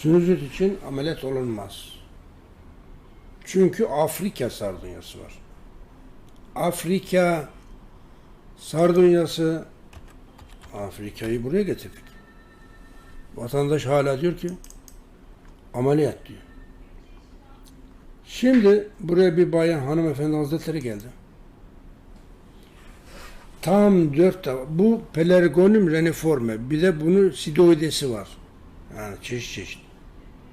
Sinüzit için ameliyat olunmaz. Çünkü Afrika sardunyası var. Afrika sardunyası, Afrika'yı buraya getirdik. Vatandaş hala diyor ki ameliyat diyor. Şimdi buraya bir bayan hanımefendi hazretleri geldi. Tam 4 defa. Bu Pelargonium reniforme. Bir de bunun sidoidesi var. Yani çeşit çeşit.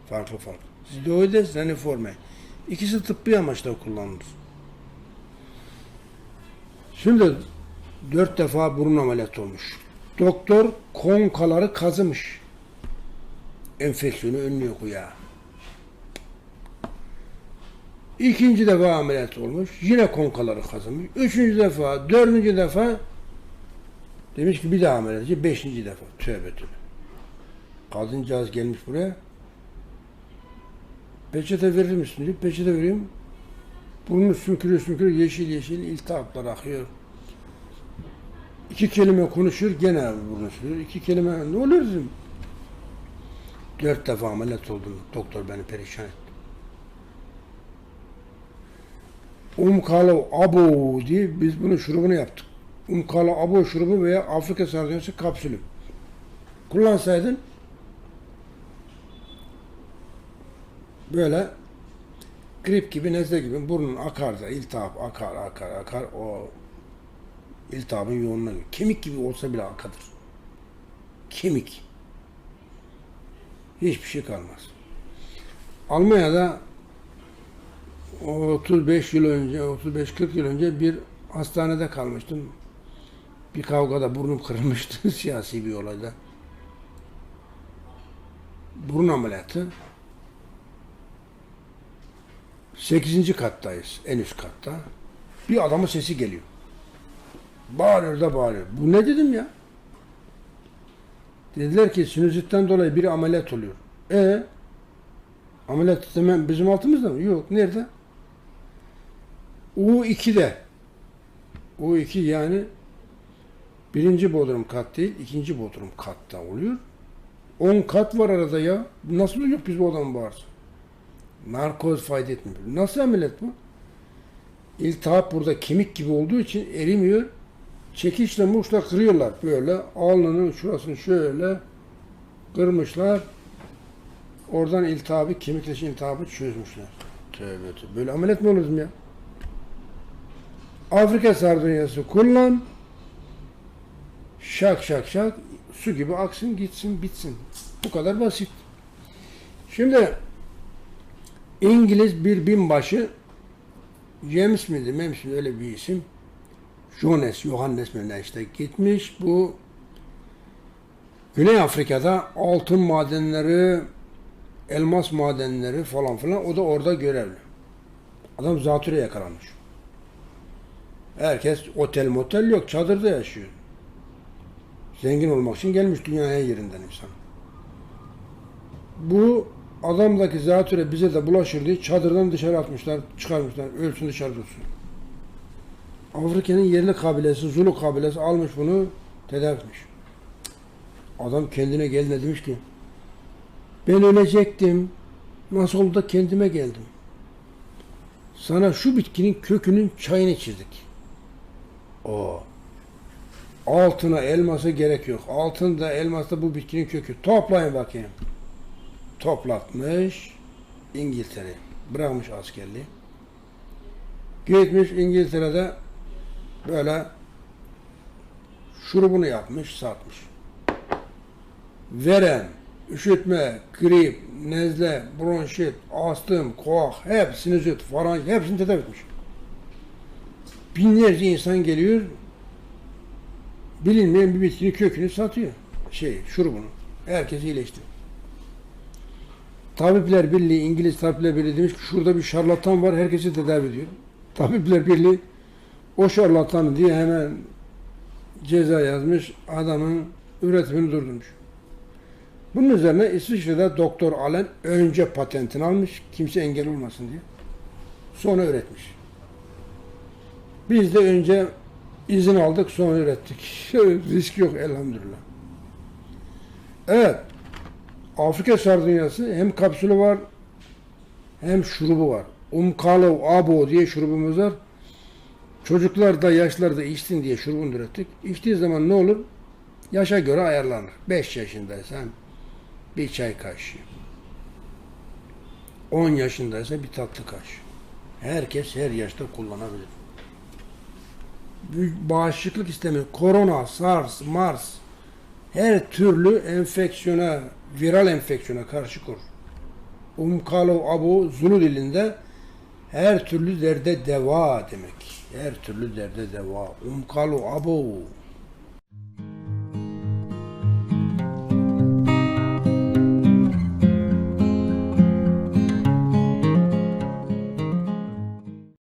Farklı farklı. Sidoides reniforme. İkisi tıbbi amaçla kullanılır. Şimdi 4 defa burun ameliyatı olmuş. Doktor konkaları kazımış. Enfeksiyonu önlüyor ya. İkinci defa ameliyat olmuş. Yine konkaları kazımış. Üçüncü defa, dördüncü defa demiş ki bir daha ameliyat edecek. Beşinci defa. Tövbe tövbe. Kadıncağız gelmiş buraya. Peçete verir misin diyor. Peçete vereyim. Burnu sümkürüyor, yeşil yeşil iltihaplar akıyor. 2 kelime konuşur, gene burnu sürüyor. 2 kelime, ne olur dedim. 4 defa ameliyat oldum. Doktor beni perişan etti. Umkalo abo diye biz bunun şurubunu yaptık. Umkalo abo şurubu veya Afrika sardunyası kapsülü. Kullansaydın böyle grip gibi, nezle gibi burnun akar da iltihap akar o iltihabın yoğunluğuna göre. Kemik gibi olsa bile akadır. Kemik. Hiçbir şey kalmaz. Almanya'da 35 yıl önce, 35-40 yıl önce bir hastanede kalmıştım. Bir kavgada burnum kırılmıştı siyasi bir olayda. Burun ameliyatı. 8. kattayız, en üst katta. Bir adamın sesi geliyor. Bağırıyor da bağırıyor. Bu ne dedim ya? Dediler ki sinüzitten dolayı biri ameliyat oluyor. Ameliyat hemen bizim altımızda mı? Yok. Nerede? U2'de. U2 yani birinci bodrum kat değil, ikinci bodrum katta oluyor. 10 kat var arada ya. Nasıl oluyor biz bu adamın bağırsa? Narkoz fayda etmiyor. Nasıl ameliyat bu? İltihap burada kemik gibi olduğu için erimiyor. Çekişle muşla kırıyorlar böyle. Alnının şurasını şöyle kırmışlar. Oradan iltihabı, kemikleşen iltihabı çözmüşler. Tövbe tövbe. Böyle ameliyat mı olur ya? Afrika sardunyası kullan. Şak şak şak. Su gibi aksın, gitsin, bitsin. Bu kadar basit. Şimdi İngiliz bir binbaşı James miydi, Mems miydi, öyle bir isim. Johannes mi işte gitmiş. Bu Güney Afrika'da altın madenleri, elmas madenleri falan filan, o da orada görevli. Adam zatürre yakalanmış. Herkes otel motel yok, çadırda yaşıyor. Zengin olmak için gelmiş dünyanın her yerinden insan. Bu adamdaki zatürre bize de bulaşır diye çadırdan dışarı atmışlar, çıkarmışlar, ölsün dışarı dursun. Afrika'nın yerli kabilesi, Zulu kabilesi almış bunu, tedavi etmiş. Adam kendine geldi, demiş ki ben ölecektim, nasıl oldu da kendime geldim. Sana şu bitkinin kökünün çayını içirdik. Altına, elması gerek yok. Altında, elmasta bu bitkinin kökü. Toplayın bakayım. Toplatmış İngiltere. Bırakmış askerliği. Gitmiş İngiltere'de böyle şurubunu yapmış, satmış. Verem, üşütme, grip, nezle, bronşit, astım, koah, sinüzit, faranj, hepsini tedavi etmiş. Binlerce insan geliyor, bilinmeyen bir bitkinin kökünü satıyor. Şurubunu. Herkes iyileşti. Tabipler Birliği, İngiliz Tabipler Birliği demiş ki şurada bir şarlatan var, herkesi tedavi ediyor. Tabipler Birliği o şarlatan diye hemen ceza yazmış, adamın üretimini durdurmuş. Bunun üzerine İsviçre'de Doktor Allen önce patentini almış, kimse engel olmasın diye. Sonra üretmiş. Biz de önce izin aldık, sonra ürettik. Risk yok elhamdülillah. Evet, Afrika sardunyası hem kapsülü var hem şurubu var. Umkalo abo diye şurubumuz var. Çocuklar da yaşlılar da içsin diye şurubunu ürettik. İçtiği zaman ne olur? Yaşa göre ayarlanır. 5 yaşındaysan bir çay kaşığı. 10 yaşındaysa bir tatlı kaşığı. Herkes her yaşta kullanabilir. Bağışıklık sistemi, korona, SARS, MARS her türlü enfeksiyona, viral enfeksiyona karşı korur. Umkalo abo Zulu dilinde her türlü derde deva demek. Her türlü derde deva. Umkalo abo.